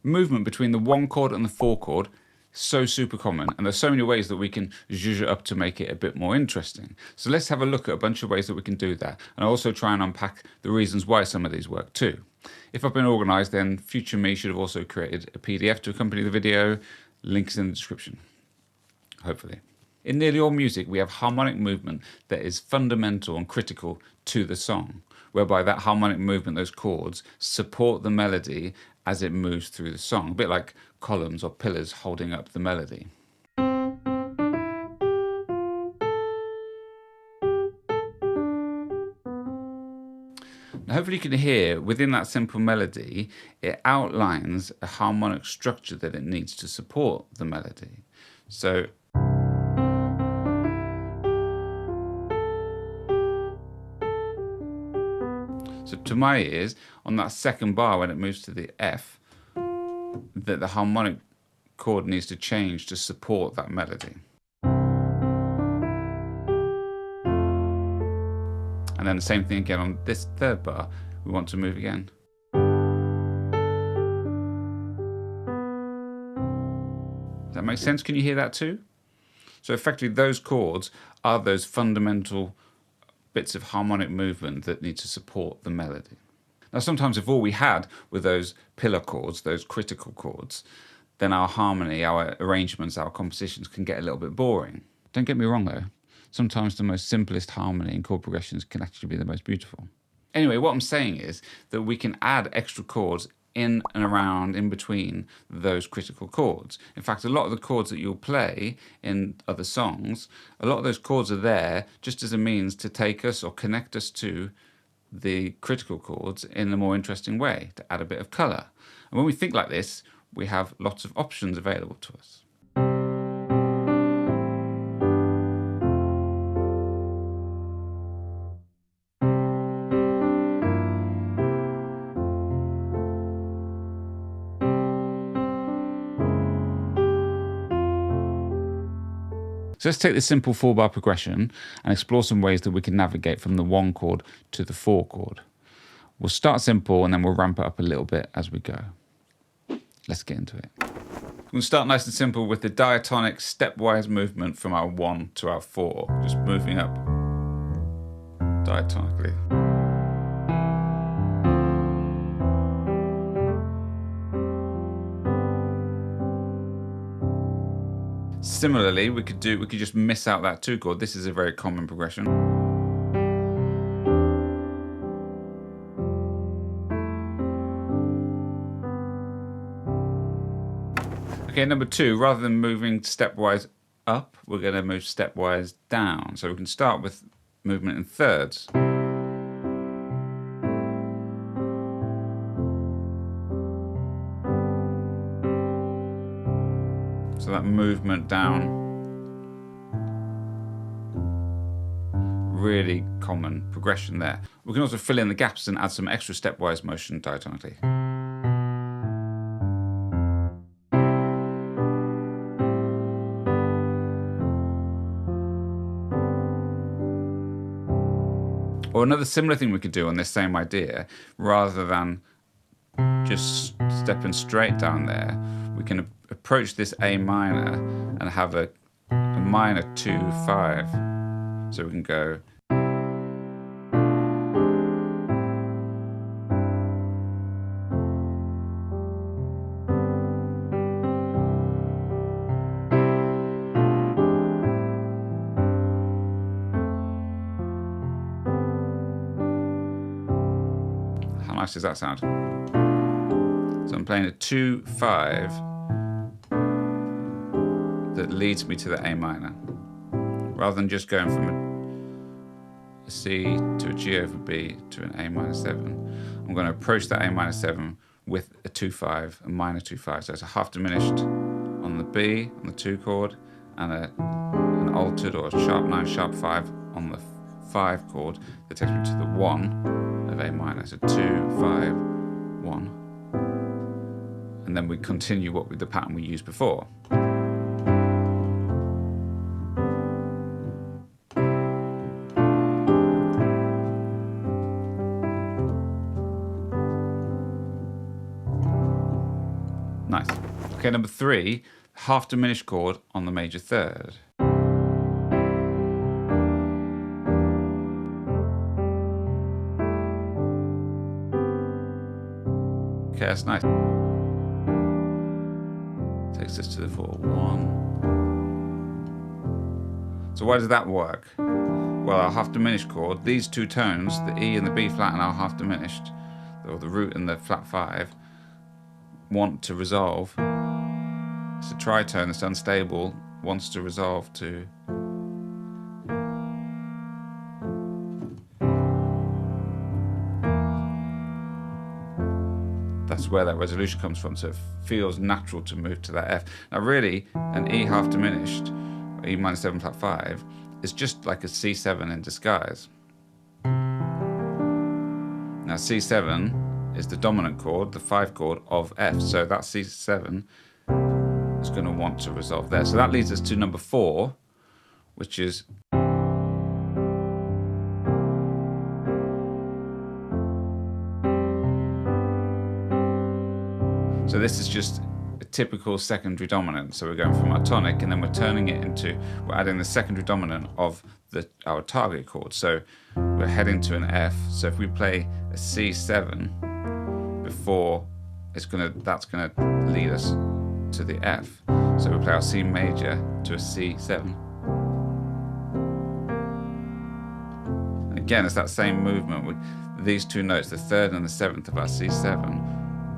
Movement between the 1 chord and the 4 chord, so super common, and there's so many ways that we can zhuzh it up to make it a bit more interesting. So let's have a look at a bunch of ways that we can do that, and I'll also try and unpack the reasons why some of these work too. If I've been organised, then future me should have also created a PDF to accompany the video. Links in the description, hopefully. In nearly all music, we have harmonic movement that is fundamental and critical to the song, whereby that harmonic movement, those chords, support the melody as it moves through the song, a bit like columns or pillars holding up the melody. Now, hopefully you can hear within that simple melody, it outlines a harmonic structure that it needs to support the melody. So to my ears, on that second bar when it moves to the F, that the harmonic chord needs to change to support that melody. And then the same thing again on this third bar, we want to move again. Does that make sense? Can you hear that too? So effectively those chords are those fundamental bits of harmonic movement that need to support the melody. Now sometimes if all we had were those pillar chords, those critical chords, then our harmony, our arrangements, our compositions can get a little bit boring. Don't get me wrong though, sometimes the most simplest harmony and chord progressions can actually be the most beautiful. Anyway, what I'm saying is that we can add extra chords in and around, in between those critical chords. In fact, a lot of the chords that you'll play in other songs, a lot of those chords are there just as a means to take us or connect us to the critical chords in a more interesting way, to add a bit of colour. And when we think like this, we have lots of options available to us. So let's take this simple 4-bar progression and explore some ways that we can navigate from the 1 chord to the 4 chord. We'll start simple and then we'll ramp it up a little bit as we go. Let's get into it. We'll start nice and simple with the diatonic stepwise movement from our 1 to our 4, just moving up diatonically. Similarly, we could just miss out that 2 chord. This is a very common progression. Okay, number 2, rather than moving stepwise up, we're going to move stepwise down. So we can start with movement in thirds. So that movement down, really common progression there. We can also fill in the gaps and add some extra stepwise motion diatonically. Or another similar thing we could do on this same idea, rather than just stepping straight down there, we can approach this A minor and have a minor 2-5. So we can go. How nice does that sound? So I'm playing a 2-5 that leads me to the A minor, rather than just going from a C to a G over B to an A minor 7. I'm going to approach that A minor 7 with a 2-5, a minor 2-5. So it's a half diminished on the B, on the 2 chord, and an altered or a sharp 9, sharp 5 on the 5 chord that takes me to the 1 of A minor. So 2, 5, 1. And then we continue with the pattern we used before. Nice. Okay, number 3, half diminished chord on the major third. Okay, that's nice. Takes us to the 4-1. So why does that work? Well, our half diminished chord, these two tones, the E and the B flat, and our half diminished, or the root and the flat 5, want to resolve. It's a tritone that's unstable, wants to resolve to that's where that resolution comes from, so it feels natural to move to that F. Now really, an E half diminished, E minor 7 flat 5, is just like a C7 in disguise. Now C7 is the dominant chord, the 5 chord of F, so that C7 is going to want to resolve there. So that leads us to number 4, which is so this is just a typical secondary dominant. So we're going from our tonic and then we're turning it into, we're adding the secondary dominant of our target chord. So we're heading to an F. So if we play a C7 before, that's gonna lead us to the F. So we play our C major to a C7. And again, it's that same movement with these two notes, the 3rd and the 7th of our C7,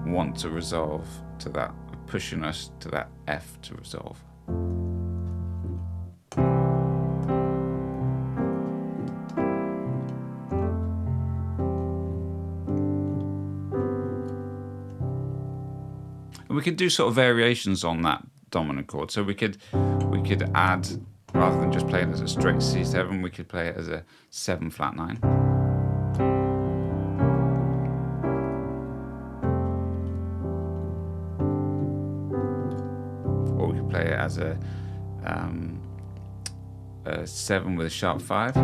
want to resolve to that, pushing us to that F to resolve. And we could do sort of variations on that dominant chord. So we could add, rather than just play it as a straight C7, we could play it as a 7 flat 9. Play it as a 7 with a sharp 5.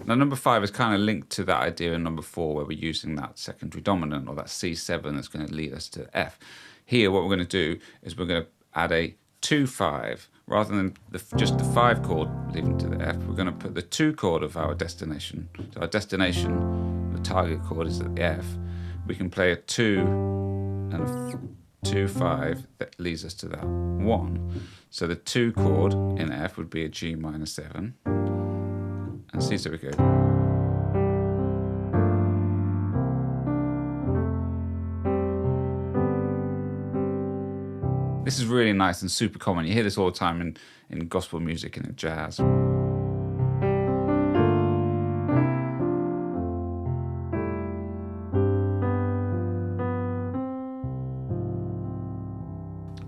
Now number 5 is kind of linked to that idea in number 4 where we're using that secondary dominant or that C7 that's going to lead us to F. Here what we're going to do is we're going to add a 2-5. Rather than just the 5 chord leading to the F, we're going to put the 2 chord of our destination. So our destination, the target chord is at the F. We can play a 2 and a 2-5 that leads us to that 1. So the 2 chord in F would be a G minor 7. And see, so we go. This is really nice and super common. You hear this all the time in gospel music and in jazz.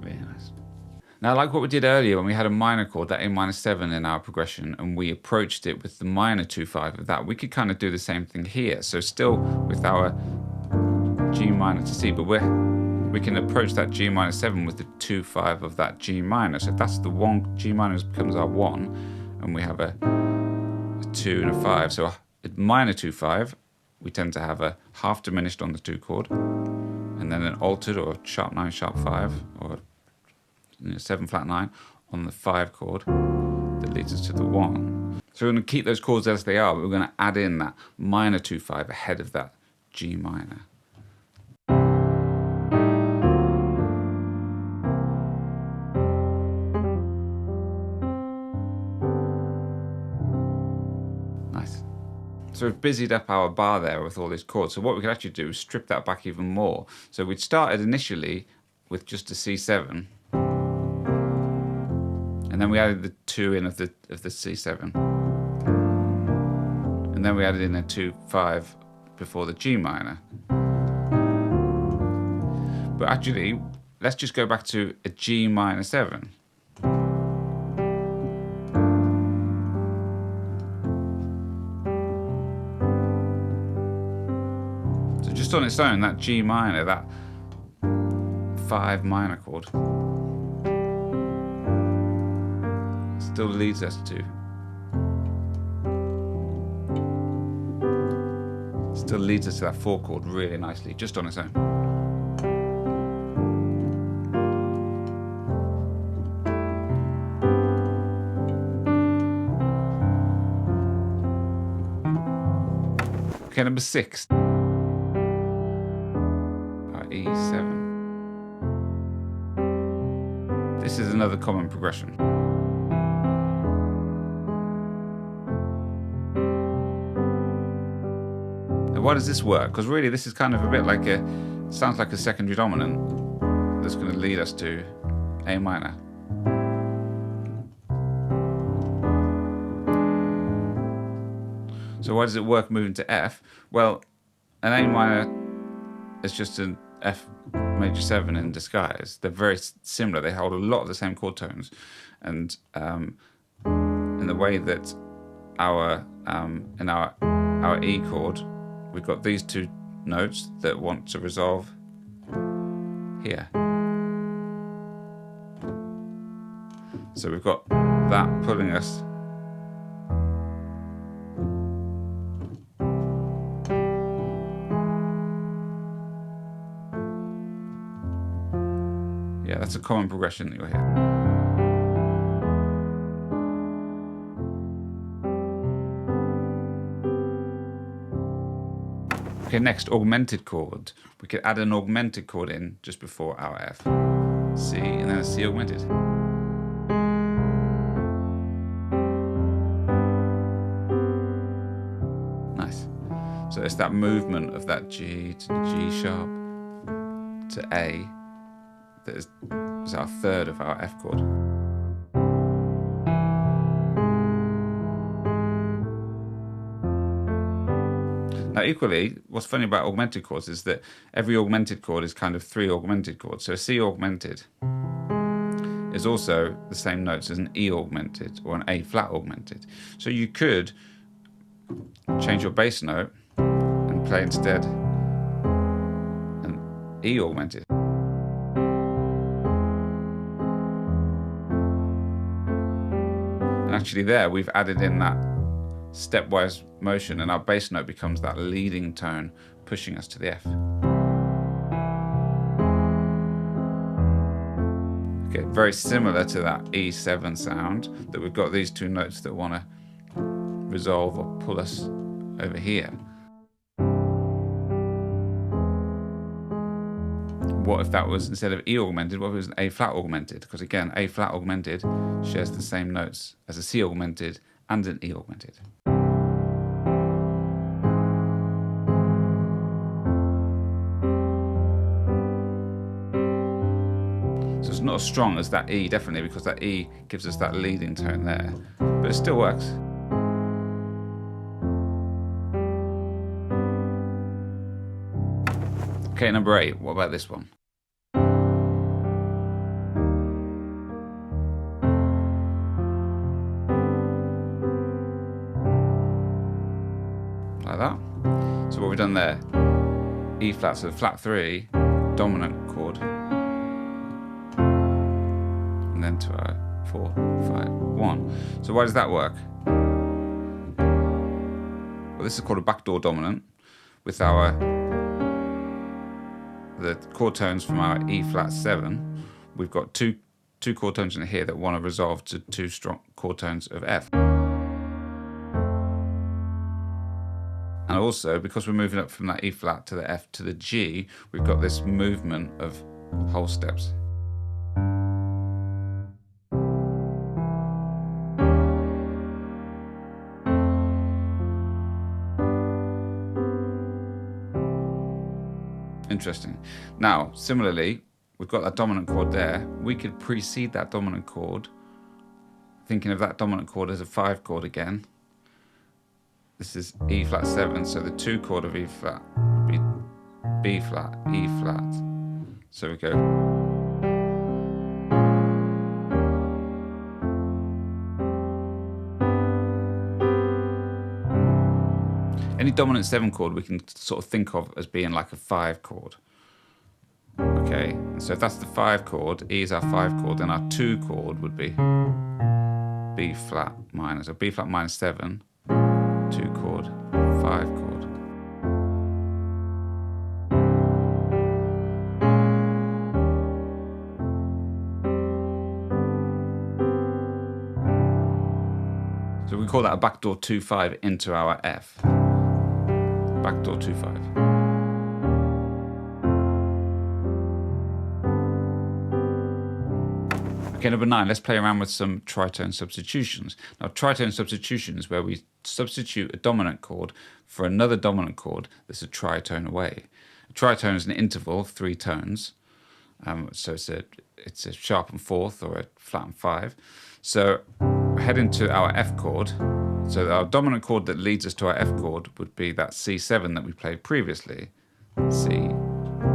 Really nice. Now, like what we did earlier when we had a minor chord, that A minor 7 in our progression, and we approached it with the minor 2-5 of that, we could kind of do the same thing here. So still with our G minor to C, but we can approach that G minor 7 with the 2-5 of that G minor. So if that's the 1, G minor becomes our 1, and we have a 2 and a 5. So a minor 2-5, we tend to have a half diminished on the 2 chord, and then an altered or sharp 9, sharp 5, or 7 flat 9 on the 5 chord that leads us to the 1. So we're going to keep those chords as they are, but we're going to add in that minor 2-5 ahead of that G minor. So we've busied up our bar there with all these chords. So what we could actually do is strip that back even more. So we'd started initially with just a C7, and then we added the 2 in of the C7, and then we added in a 2-5 before the G minor. But actually, let's just go back to a G minor 7. Just on its own, that G minor, that 5 minor chord, still leads us to still leads us to that 4 chord really nicely, just on its own. Okay, number 6. E7. This is another common progression. Now, why does this work? Because really this is kind of a bit like sounds like a secondary dominant that's going to lead us to A minor. So why does it work moving to F? Well, an A minor is just an F major 7 in disguise. They're very similar. They hold a lot of the same chord tones, and in the way that in our E chord, we've got these 2 notes that want to resolve here. So we've got that pulling us that's a common progression that you'll hear. Okay, next, augmented chord. We could add an augmented chord in just before our F. C, and then a C augmented. Nice. So it's that movement of that G to G sharp to A that is our 3rd of our F chord. Now equally, what's funny about augmented chords is that every augmented chord is kind of 3 augmented chords. So a C augmented is also the same notes as an E augmented or an A flat augmented. So you could change your bass note and play instead an E augmented. And actually there we've added in that stepwise motion, and our bass note becomes that leading tone pushing us to the F. Okay, very similar to that E7 sound, that we've got these 2 notes that want to resolve or pull us over here. What if that was, instead of E augmented, what if it was an A flat augmented? Because again, A flat augmented shares the same notes as a C augmented and an E augmented. So it's not as strong as that E, definitely, because that E gives us that leading tone there, but it still works. Okay, number 8, what about this one? Like that. So what we've done there, E flat, so the flat 3, dominant chord, and then to our 4, 5, 1. So why does that work? Well, this is called a backdoor dominant with the chord tones from our E flat 7. We've got two chord tones in here that want to resolve to 2 strong chord tones of F. And also, because we're moving up from that E flat to the F to the G, we've got this movement of whole steps. Interesting. Now, similarly, we've got that dominant chord there. We could precede that dominant chord, thinking of that dominant chord as a 5 chord again. This is E flat 7, so the 2 chord of E flat would be B flat, E flat. So we go. Any dominant 7 chord we can sort of think of as being like a 5 chord. Okay, and so if that's the 5 chord, E is our 5 chord, then our 2 chord would be B flat minor. So B flat minor 7, 2 chord, 5 chord. So we call that a backdoor 2/5 into our F. Backdoor 2/5. Okay, number 9, let's play around with some tritone substitutions. Now, tritone substitution is where we substitute a dominant chord for another dominant chord that's a tritone away. A tritone is an interval of 3 tones. So it's a sharp and fourth or a flat and 5. So head into our F chord. So our dominant chord that leads us to our F chord would be that C7 that we played previously. C,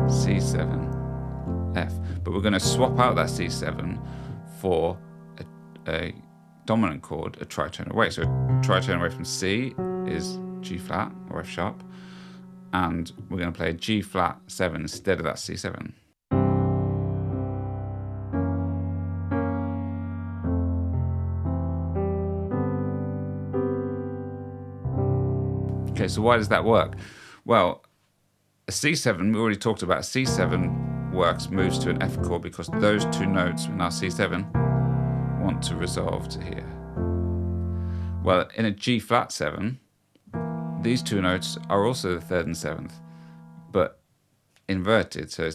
C7, F. But we're going to swap out that C7 for a dominant chord, a tritone away. So a tritone away from C is G flat or F sharp. And we're going to play a G flat 7 instead of that C7. Okay, so why does that work? Well, a C7, we already talked about, a C7 moves to an F chord because those 2 notes in our C7 want to resolve to here. Well, in a G flat 7, these 2 notes are also the 3rd and 7th, but inverted. So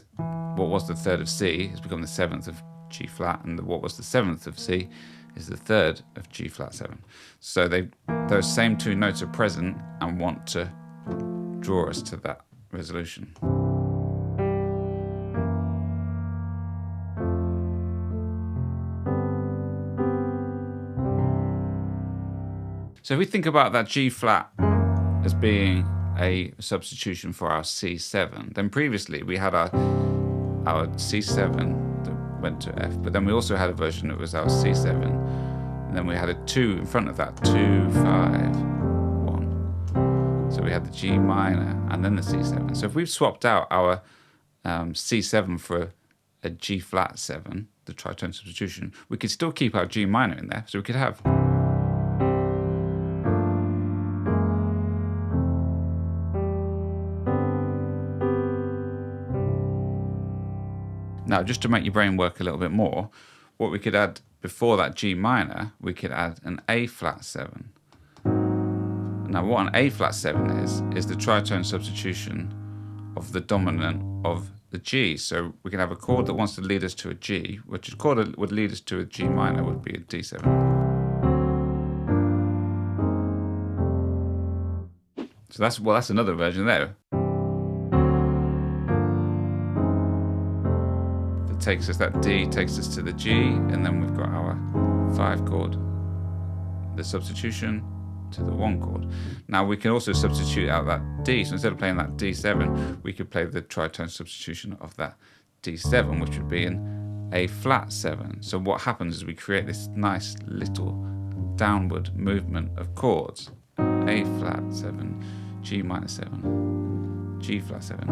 what was the 3rd of C has become the 7th of G flat, and what was the 7th of C is the 3rd of G flat 7. So those same 2 notes are present and want to draw us to that resolution. So if we think about that G flat as being a substitution for our C7, then previously we had our C7 that went to F, but then we also had a version that was our C7, and then we had a 2 in front of that, 2, 5, 1. So we had the G minor and then the C7. So if we've swapped out our C7 for a G flat 7, the tritone substitution, we could still keep our G minor in there. So we could have now, just to make your brain work a little bit more, what we could add before that G minor, we could add an A flat 7. Now, what an A flat 7 is the tritone substitution of the dominant of the G. So we can have a chord that wants to lead us to a G, which a chord that would lead us to a G minor would be a D7. So that's another version there. Takes us, that D takes us to the G, and then we've got our 5 chord, the substitution to the 1 chord. Now we can also substitute out that D, so instead of playing that D7, we could play the tritone substitution of that D7, which would be an A flat 7. So what happens is we create this nice little downward movement of chords. A flat 7, G minor 7, G flat 7,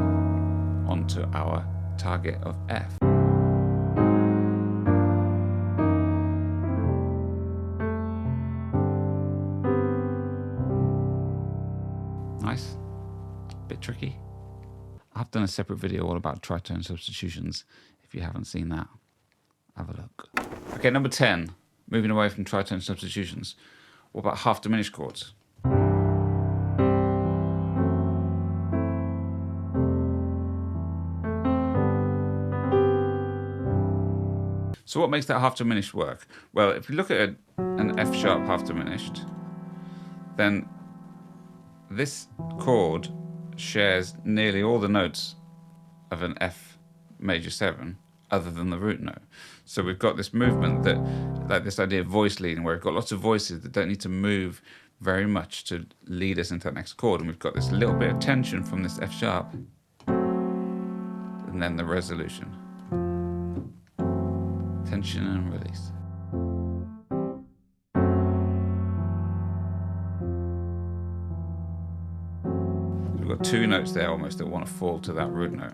onto our target of F. Nice, bit tricky. I've done a separate video all about tritone substitutions. If you haven't seen that, have a look. Okay, number 10, moving away from tritone substitutions. What about half diminished chords? So what makes that half diminished work? Well, if you look at an F sharp half diminished, then this chord shares nearly all the notes of an F major 7 other than the root note. So we've got this movement that, like this idea of voice leading, where we've got lots of voices that don't need to move very much to lead us into that next chord. And we've got this little bit of tension from this F sharp, and then the resolution. Tension and release. We've got 2 notes there almost that want to fall to that root note.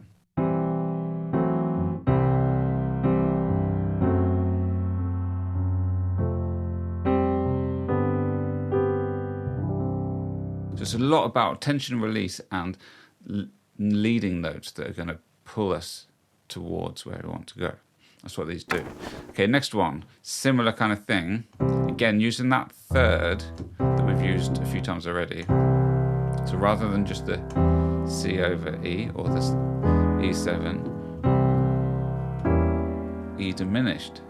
So it's a lot about tension and release and leading notes that are going to pull us towards where we want to go. That's what these do. Okay, next one, similar kind of thing. You Again, using that third that we've used a few times already. So rather than just the C over E or the E7, E diminished.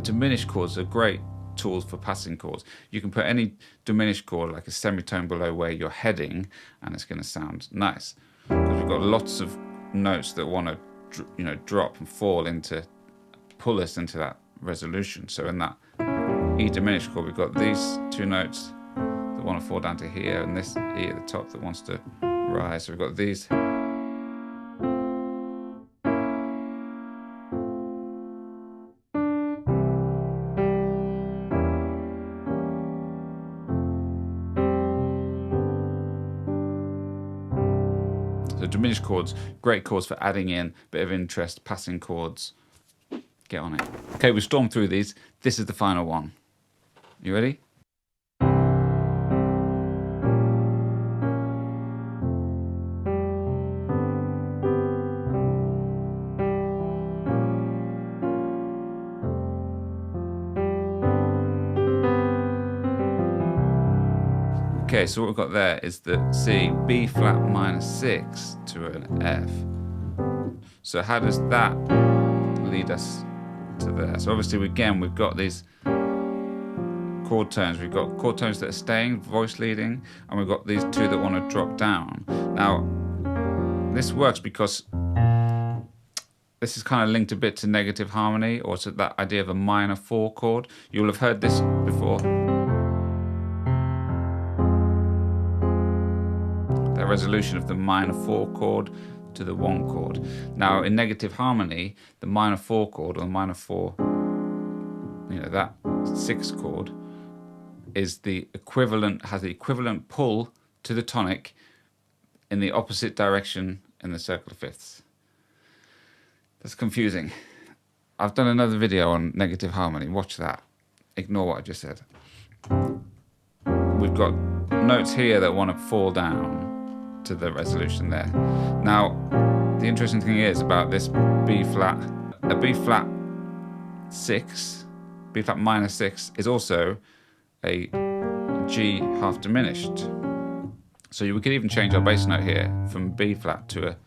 Diminished chords are great tools for passing chords. You can put any diminished chord like a semitone below where you're heading, and it's going to sound nice. Because we've got lots of notes that want to, drop and fall into, pull us into that resolution. So in that E diminished chord, we've got these two notes that want to fall down to here, and this E at the top that wants to rise. So we've got these. So diminished chords, great chords for adding in a bit of interest, passing chords. Get on it. Okay, we've stormed through these. This is the final one. You ready? Okay, so what we've got there is the C, B flat minor 6 to an F. So how does that lead us to there? So obviously, again, we've got these chord tones. We've got chord tones that are staying, voice leading, and we've got these two that want to drop down. Now, this works because this is kind of linked a bit to negative harmony, or to that idea of a minor 4 chord. You'll have heard this before. The resolution of the minor 4 chord to the 1 chord. Now in negative harmony, the minor 4 chord, or the minor 4, that 6 chord is the equivalent, has the equivalent pull to the tonic in the opposite direction in the circle of fifths. That's confusing. I've done another video on negative harmony, watch that. Ignore what I just said. We've got notes here that want to fall down to the resolution there. Now, the interesting thing is about this B flat, a B flat 6, B flat minor 6 is also a G half diminished. So we could even change our bass note here from B flat to a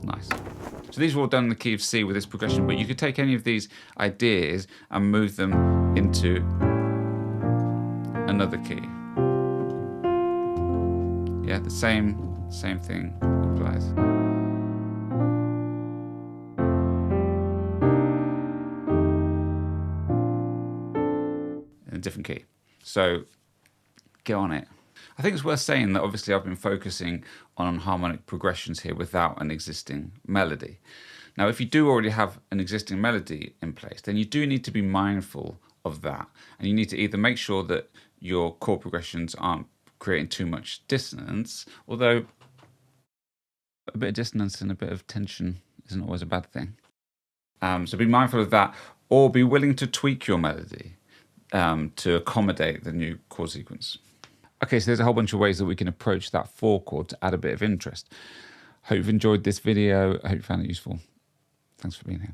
nice. So these are all done in the key of C with this progression, but you could take any of these ideas and move them into another key. Yeah, the same thing applies. In a different key. So get on it. I think it's worth saying that obviously I've been focusing on harmonic progressions here without an existing melody. Now, if you do already have an existing melody in place, then you do need to be mindful of that. And you need to either make sure that your chord progressions aren't creating too much dissonance, although a bit of dissonance and a bit of tension isn't always a bad thing. So be mindful of that, or be willing to tweak your melody to accommodate the new chord sequence. Okay, so there's a whole bunch of ways that we can approach that 4 chord to add a bit of interest. Hope you've enjoyed this video. I hope you found it useful. Thanks for being here.